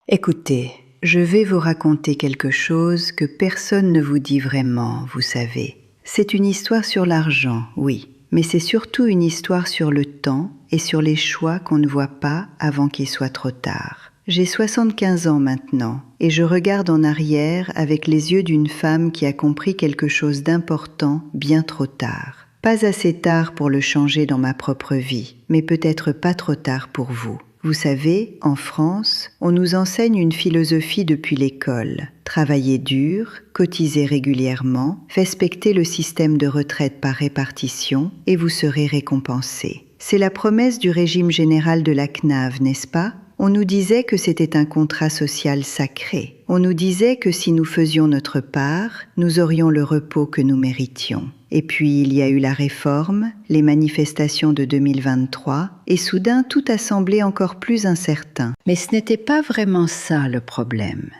Écoutez, je vais vous raconter quelque chose que personne ne vous dit vraiment, vous savez. C'est une histoire sur l'argent, oui, mais c'est surtout une histoire sur le temps et sur les choix qu'on ne voit pas avant qu'il soit trop tard. J'ai 75 ans maintenant et je regarde en arrière avec les yeux d'une femme qui a compris quelque chose d'important bien trop tard. Pas assez tard pour le changer dans ma propre vie, mais peut-être pas trop tard pour vous. Vous savez, en France, on nous enseigne une philosophie depuis l'école. Travailler dur, cotiser régulièrement, respecter le système de retraite par répartition et vous serez récompensé. C'est la promesse du régime général de la CNAV, n'est-ce pas ? On nous disait que c'était un contrat social sacré. On nous disait que si nous faisions notre part, nous aurions le repos que nous méritions. Et puis il y a eu la réforme, les manifestations de 2023, et soudain tout a semblé encore plus incertain. Mais ce n'était pas vraiment ça le problème.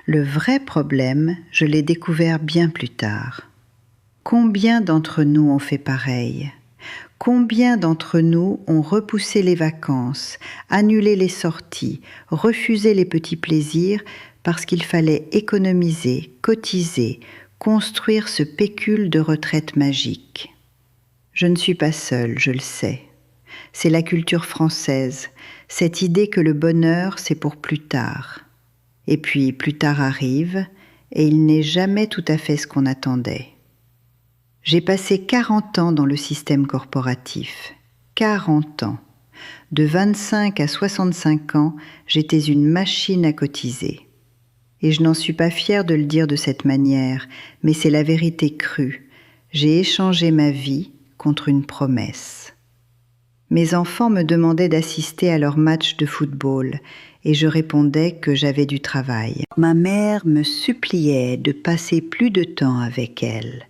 Le vrai problème, je l'ai découvert bien plus tard. Combien d'entre nous ont fait pareil ? Combien d'entre nous ont repoussé les vacances, annulé les sorties, refusé les petits plaisirs parce qu'il fallait économiser, cotiser, construire ce pécule de retraite magique. Je ne suis pas seule, je le sais. C'est la culture française, cette idée que le bonheur, c'est pour plus tard. Et puis plus tard arrive, et il n'est jamais tout à fait ce qu'on attendait. J'ai passé 40 ans dans le système corporatif. 40 ans. De 25 à 65 ans, j'étais une machine à cotiser. Et je n'en suis pas fière de le dire de cette manière, mais c'est la vérité crue. J'ai échangé ma vie contre une promesse. Mes enfants me demandaient d'assister à leur match de football et je répondais que j'avais du travail. Ma mère me suppliait de passer plus de temps avec elle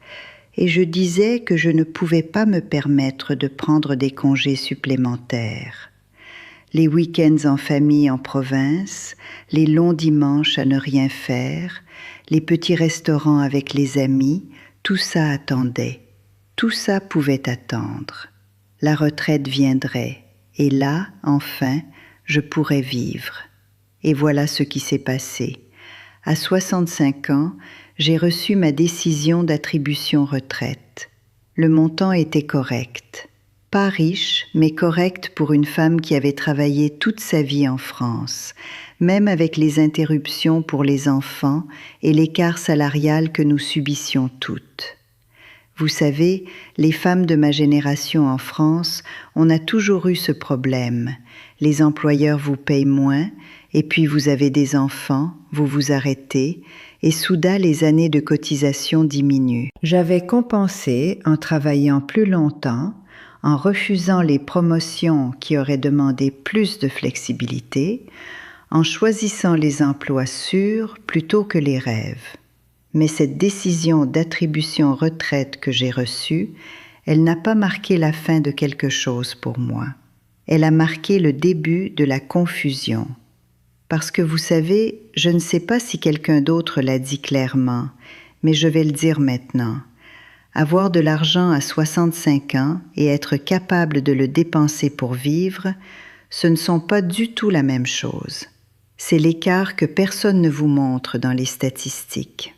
et je disais que je ne pouvais pas me permettre de prendre des congés supplémentaires. Les week-ends en famille en province, les longs dimanches à ne rien faire, les petits restaurants avec les amis, tout ça attendait. Tout ça pouvait attendre. La retraite viendrait, et là, enfin, je pourrais vivre. Et voilà ce qui s'est passé. À 65 ans, j'ai reçu ma décision d'attribution retraite. Le montant était correct. Pas riche, mais correct pour une femme qui avait travaillé toute sa vie en France, même avec les interruptions pour les enfants et l'écart salarial que nous subissions toutes. Vous savez, les femmes de ma génération en France, on a toujours eu ce problème. Les employeurs vous payent moins, et puis vous avez des enfants, vous vous arrêtez, et soudain les années de cotisation diminuent. J'avais compensé en travaillant plus longtemps, en refusant les promotions qui auraient demandé plus de flexibilité, en choisissant les emplois sûrs plutôt que les rêves. Mais cette décision d'attribution retraite que j'ai reçue, elle n'a pas marqué la fin de quelque chose pour moi. Elle a marqué le début de la confusion. Parce que vous savez, je ne sais pas si quelqu'un d'autre l'a dit clairement, mais je vais le dire maintenant. Avoir de l'argent à 65 ans et être capable de le dépenser pour vivre, ce ne sont pas du tout la même chose. C'est l'écart que personne ne vous montre dans les statistiques.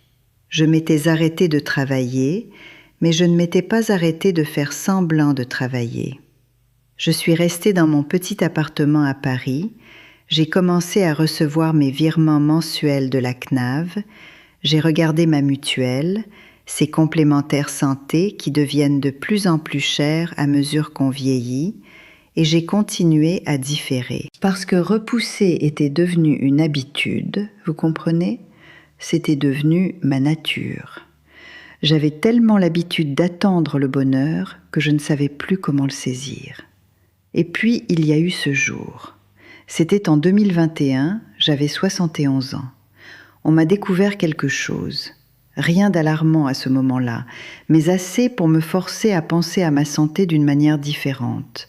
Je m'étais arrêtée de travailler, mais je ne m'étais pas arrêtée de faire semblant de travailler. Je suis restée dans mon petit appartement à Paris, j'ai commencé à recevoir mes virements mensuels de la CNAV, j'ai regardé ma mutuelle, ces complémentaires santé qui deviennent de plus en plus chers à mesure qu'on vieillit, et j'ai continué à différer. Parce que repousser était devenu une habitude, vous comprenez ? C'était devenu ma nature. J'avais tellement l'habitude d'attendre le bonheur que je ne savais plus comment le saisir. Et puis il y a eu ce jour. C'était en 2021, j'avais 71 ans. On m'a découvert quelque chose. Rien d'alarmant à ce moment-là, mais assez pour me forcer à penser à ma santé d'une manière différente.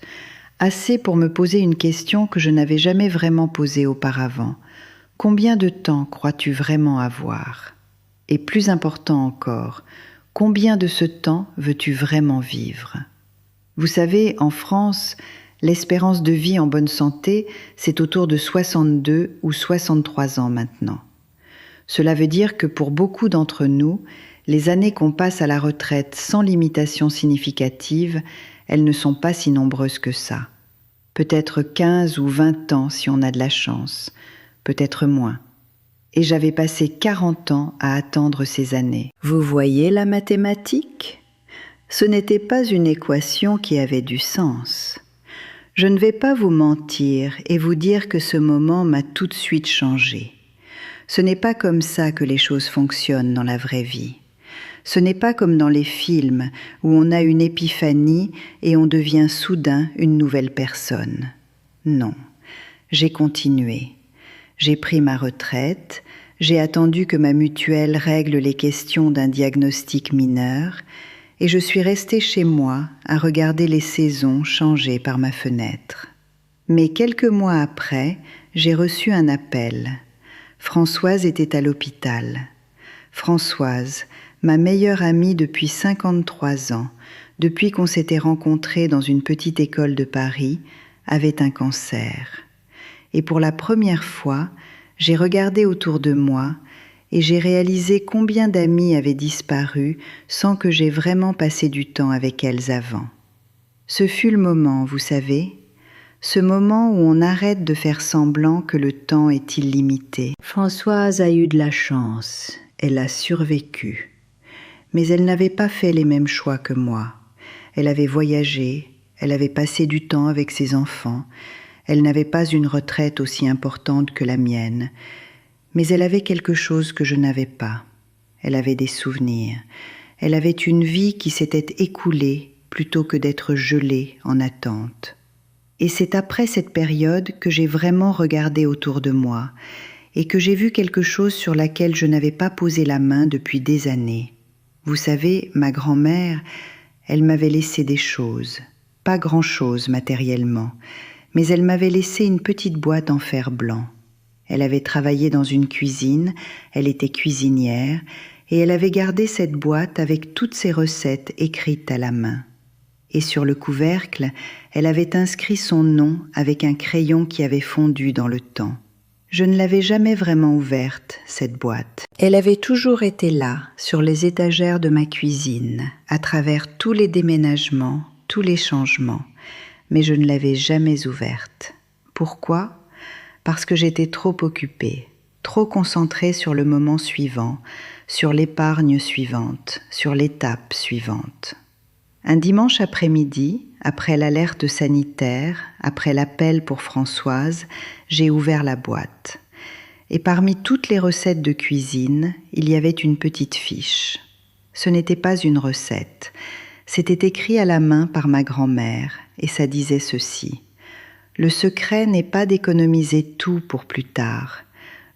Assez pour me poser une question que je n'avais jamais vraiment posée auparavant. Combien de temps crois-tu vraiment avoir ? Et plus important encore, combien de ce temps veux-tu vraiment vivre ? Vous savez, en France, L'espérance de vie en bonne santé, c'est autour de 62 ou 63 ans maintenant. Cela veut dire que pour beaucoup d'entre nous, les années qu'on passe à la retraite sans limitation significative, elles ne sont pas si nombreuses que ça. Peut-être 15 ou 20 ans si on a de la chance, peut-être moins. Et j'avais passé 40 ans à attendre ces années. Vous voyez la mathématique ? Ce n'était pas une équation qui avait du sens. Je ne vais pas vous mentir et vous dire que ce moment m'a tout de suite changé. Ce n'est pas comme ça que les choses fonctionnent dans la vraie vie. Ce n'est pas comme dans les films où on a une épiphanie et on devient soudain une nouvelle personne. Non, j'ai continué. J'ai pris ma retraite, j'ai attendu que ma mutuelle règle les questions d'un diagnostic mineur et je suis restée chez moi à regarder les saisons changer par ma fenêtre. Mais quelques mois après, j'ai reçu un appel. Françoise était à l'hôpital. Françoise, ma meilleure amie depuis 53 ans, depuis qu'on s'était rencontrés dans une petite école de Paris, avait un cancer. Et pour la première fois, j'ai regardé autour de moi et j'ai réalisé combien d'amies avaient disparu sans que j'aie vraiment passé du temps avec elles avant. Ce fut le moment, vous savez, ce moment où on arrête de faire semblant que le temps est illimité. Françoise a eu de la chance, elle a survécu. Mais elle n'avait pas fait les mêmes choix que moi. Elle avait voyagé, elle avait passé du temps avec ses enfants, elle n'avait pas une retraite aussi importante que la mienne, mais elle avait quelque chose que je n'avais pas. Elle avait des souvenirs, elle avait une vie qui s'était écoulée plutôt que d'être gelée en attente. Et c'est après cette période que j'ai vraiment regardé autour de moi et que j'ai vu quelque chose sur laquelle je n'avais pas posé la main depuis des années. Vous savez, ma grand-mère, elle m'avait laissé des choses, pas grand-chose matériellement, mais elle m'avait laissé une petite boîte en fer blanc. Elle avait travaillé dans une cuisine, elle était cuisinière, et elle avait gardé cette boîte avec toutes ses recettes écrites à la main. Et sur le couvercle, elle avait inscrit son nom avec un crayon qui avait fondu dans le temps. Je ne l'avais jamais vraiment ouverte, cette boîte. Elle avait toujours été là, sur les étagères de ma cuisine, à travers tous les déménagements, tous les changements, mais je ne l'avais jamais ouverte. Pourquoi ? Parce que j'étais trop occupée, trop concentrée sur le moment suivant, sur l'épargne suivante, sur l'étape suivante. Un dimanche après-midi, après l'alerte sanitaire, après l'appel pour Françoise, j'ai ouvert la boîte. Et parmi toutes les recettes de cuisine, il y avait une petite fiche. Ce n'était pas une recette. C'était écrit à la main par ma grand-mère, et ça disait ceci. Le secret n'est pas d'économiser tout pour plus tard.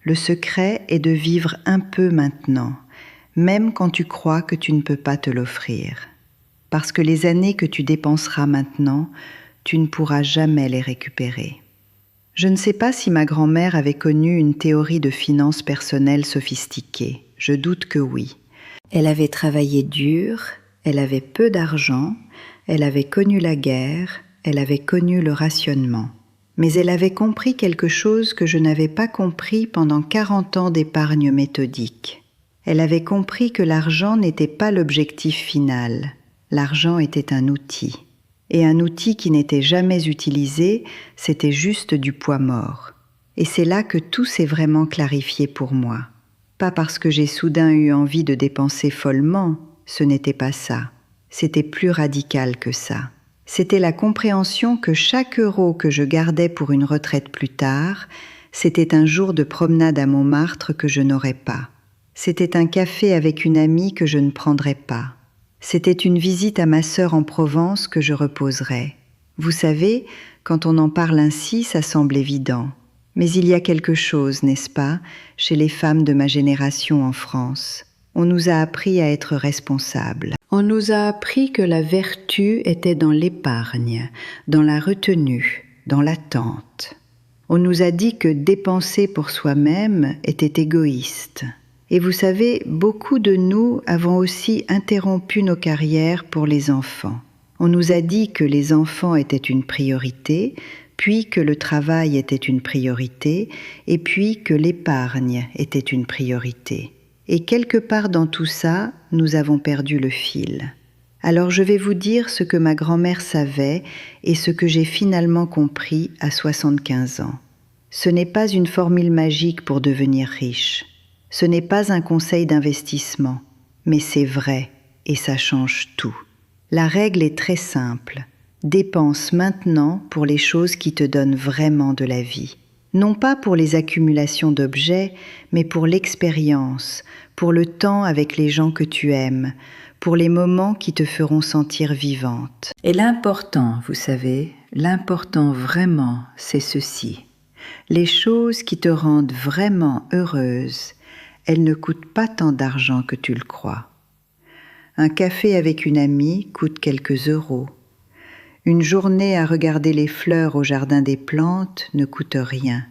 Le secret est de vivre un peu maintenant, même quand tu crois que tu ne peux pas te l'offrir. Parce que les années que tu dépenseras maintenant, tu ne pourras jamais les récupérer. Je ne sais pas si ma grand-mère avait connu une théorie de finances personnelles sophistiquée. Je doute que oui. Elle avait travaillé dur, elle avait peu d'argent, elle avait connu la guerre, elle avait connu le rationnement. Mais elle avait compris quelque chose que je n'avais pas compris pendant 40 ans d'épargne méthodique. Elle avait compris que l'argent n'était pas l'objectif final. L'argent était un outil. Et un outil qui n'était jamais utilisé, c'était juste du poids mort. Et c'est là que tout s'est vraiment clarifié pour moi. Pas parce que j'ai soudain eu envie de dépenser follement, ce n'était pas ça. C'était plus radical que ça. C'était la compréhension que chaque euro que je gardais pour une retraite plus tard, c'était un jour de promenade à Montmartre que je n'aurais pas. C'était un café avec une amie que je ne prendrais pas. C'était une visite à ma sœur en Provence que je reposerais. Vous savez, quand on en parle ainsi, ça semble évident. Mais il y a quelque chose, n'est-ce pas, chez les femmes de ma génération en France. On nous a appris à être responsables. On nous a appris que la vertu était dans l'épargne, dans la retenue, dans l'attente. On nous a dit que dépenser pour soi-même était égoïste. Et vous savez, beaucoup de nous avons aussi interrompu nos carrières pour les enfants. On nous a dit que les enfants étaient une priorité, puis que le travail était une priorité, et puis que l'épargne était une priorité. Et quelque part dans tout ça, nous avons perdu le fil. Alors je vais vous dire ce que ma grand-mère savait et ce que j'ai finalement compris à 75 ans. Ce n'est pas une formule magique pour devenir riche. Ce n'est pas un conseil d'investissement, mais c'est vrai et ça change tout. La règle est très simple. Dépense maintenant pour les choses qui te donnent vraiment de la vie. Non pas pour les accumulations d'objets, mais pour l'expérience, pour le temps avec les gens que tu aimes, pour les moments qui te feront sentir vivante. Et l'important, vous savez, l'important vraiment, c'est ceci. Les choses qui te rendent vraiment heureuse, elles ne coûtent pas tant d'argent que tu le crois. Un café avec une amie coûte quelques euros. Une journée à regarder les fleurs au jardin des plantes ne coûte rien.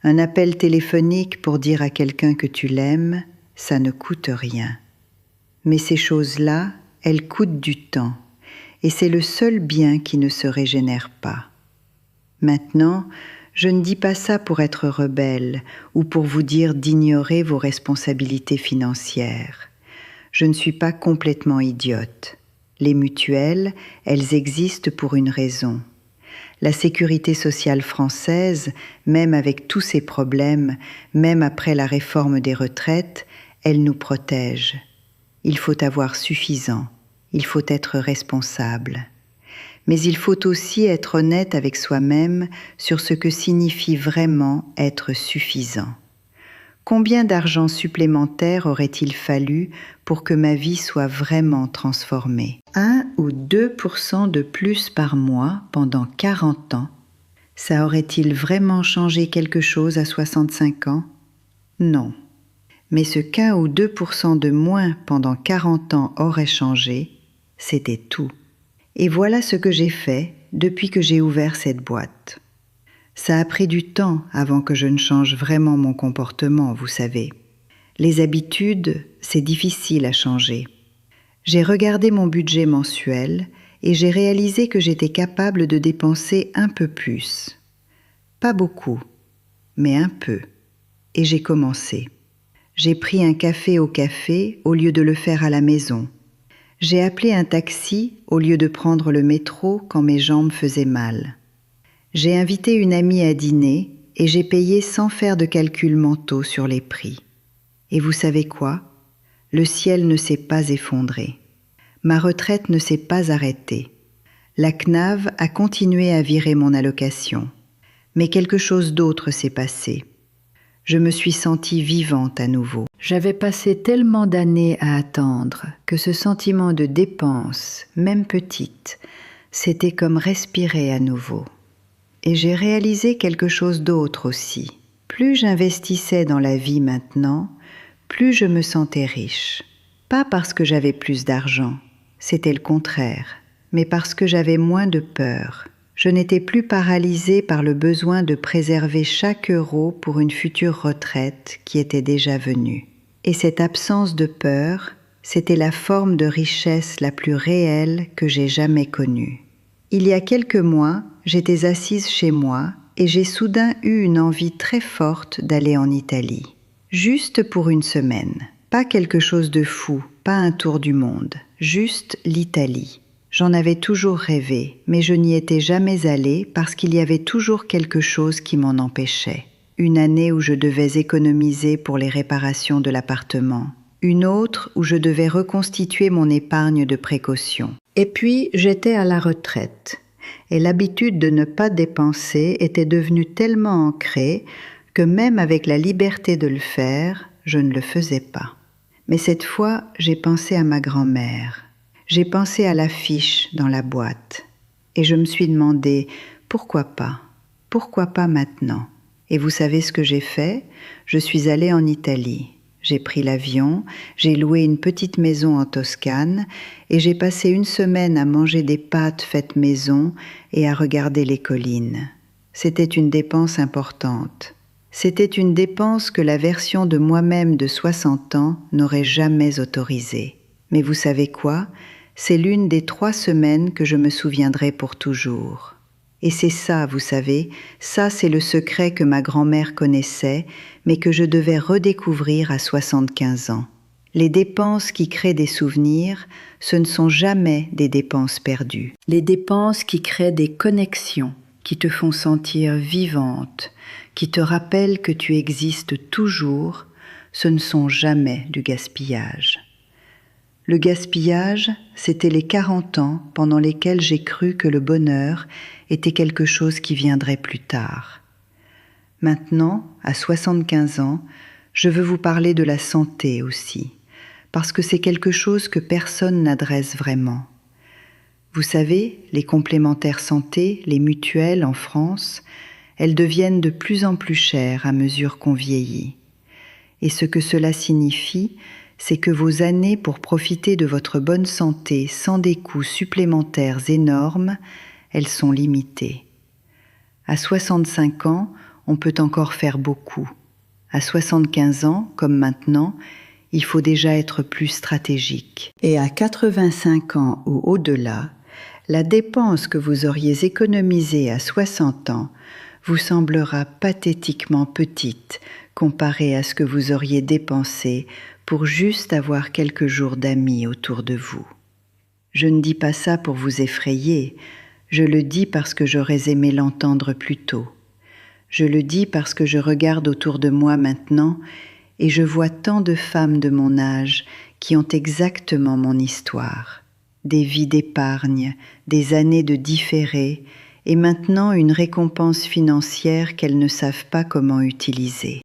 Un appel téléphonique pour dire à quelqu'un que tu l'aimes, ça ne coûte rien. Mais ces choses-là, elles coûtent du temps, et c'est le seul bien qui ne se régénère pas. Maintenant, je ne dis pas ça pour être rebelle ou pour vous dire d'ignorer vos responsabilités financières. Je ne suis pas complètement idiote. Les mutuelles, elles existent pour une raison. La sécurité sociale française, même avec tous ses problèmes, même après la réforme des retraites, elle nous protège. Il faut avoir suffisant, il faut être responsable. Mais il faut aussi être honnête avec soi-même sur ce que signifie vraiment être suffisant. Combien d'argent supplémentaire aurait-il fallu pour que ma vie soit vraiment transformée ? 1 ou 2% de plus par mois pendant 40 ans, ça aurait-il vraiment changé quelque chose à 65 ans ? Non. Mais ce qu'1 ou 2% de moins pendant 40 ans aurait changé, c'était tout. Et voilà ce que j'ai fait depuis que j'ai ouvert cette boîte. Ça a pris du temps avant que je ne change vraiment mon comportement, vous savez. Les habitudes, c'est difficile à changer. J'ai regardé mon budget mensuel et j'ai réalisé que j'étais capable de dépenser un peu plus. Pas beaucoup, mais un peu. Et j'ai commencé. J'ai pris un café au café au lieu de le faire à la maison. J'ai appelé un taxi au lieu de prendre le métro quand mes jambes faisaient mal. J'ai invité une amie à dîner et j'ai payé sans faire de calculs mentaux sur les prix. Et vous savez quoi ? Le ciel ne s'est pas effondré. Ma retraite ne s'est pas arrêtée. La CNAV a continué à virer mon allocation. Mais quelque chose d'autre s'est passé. Je me suis sentie vivante à nouveau. J'avais passé tellement d'années à attendre que ce sentiment de dépense, même petite, c'était comme respirer à nouveau. Et j'ai réalisé quelque chose d'autre aussi. Plus j'investissais dans la vie maintenant, plus je me sentais riche. Pas parce que j'avais plus d'argent, c'était le contraire, mais parce que j'avais moins de peur. Je n'étais plus paralysée par le besoin de préserver chaque euro pour une future retraite qui était déjà venue. Et cette absence de peur, c'était la forme de richesse la plus réelle que j'ai jamais connue. Il y a quelques mois, j'étais assise chez moi et j'ai soudain eu une envie très forte d'aller en Italie. Juste pour une semaine. Pas quelque chose de fou, pas un tour du monde, juste l'Italie. J'en avais toujours rêvé, mais je n'y étais jamais allée parce qu'il y avait toujours quelque chose qui m'en empêchait. Une année où je devais économiser pour les réparations de l'appartement. Une autre où je devais reconstituer mon épargne de précaution. Et puis, j'étais à la retraite. Et l'habitude de ne pas dépenser était devenue tellement ancrée que même avec la liberté de le faire, je ne le faisais pas. Mais cette fois, j'ai pensé à ma grand-mère. J'ai pensé à l'affiche dans la boîte. Et je me suis demandé, pourquoi pas ? Pourquoi pas maintenant ? Et vous savez ce que j'ai fait ? Je suis allée en Italie. J'ai pris l'avion, j'ai loué une petite maison en Toscane et j'ai passé une semaine à manger des pâtes faites maison et à regarder les collines. C'était une dépense importante. C'était une dépense que la version de moi-même de 60 ans n'aurait jamais autorisée. Mais vous savez quoi ? C'est l'une des 3 semaines que je me souviendrai pour toujours. Et c'est ça, vous savez, ça c'est le secret que ma grand-mère connaissait, mais que je devais redécouvrir à 75 ans. Les dépenses qui créent des souvenirs, ce ne sont jamais des dépenses perdues. Les dépenses qui créent des connexions, qui te font sentir vivante, qui te rappellent que tu existes toujours, ce ne sont jamais du gaspillage. Le gaspillage, c'était les 40 ans pendant lesquels j'ai cru que le bonheur était quelque chose qui viendrait plus tard. Maintenant, à 75 ans, je veux vous parler de la santé aussi, parce que c'est quelque chose que personne n'adresse vraiment. Vous savez, les complémentaires santé, les mutuelles en France, elles deviennent de plus en plus chères à mesure qu'on vieillit. Et ce que cela signifie, c'est que vos années pour profiter de votre bonne santé sans des coûts supplémentaires énormes, elles sont limitées. À 65 ans, on peut encore faire beaucoup. À 75 ans, comme maintenant, il faut déjà être plus stratégique. Et à 85 ans ou au-delà, la dépense que vous auriez économisée à 60 ans vous semblera pathétiquement petite comparée à ce que vous auriez dépensé pour juste avoir quelques jours d'amis autour de vous. Je ne dis pas ça pour vous effrayer, je le dis parce que j'aurais aimé l'entendre plus tôt. Je le dis parce que je regarde autour de moi maintenant et je vois tant de femmes de mon âge qui ont exactement mon histoire. Des vies d'épargne, des années de différé et maintenant une récompense financière qu'elles ne savent pas comment utiliser.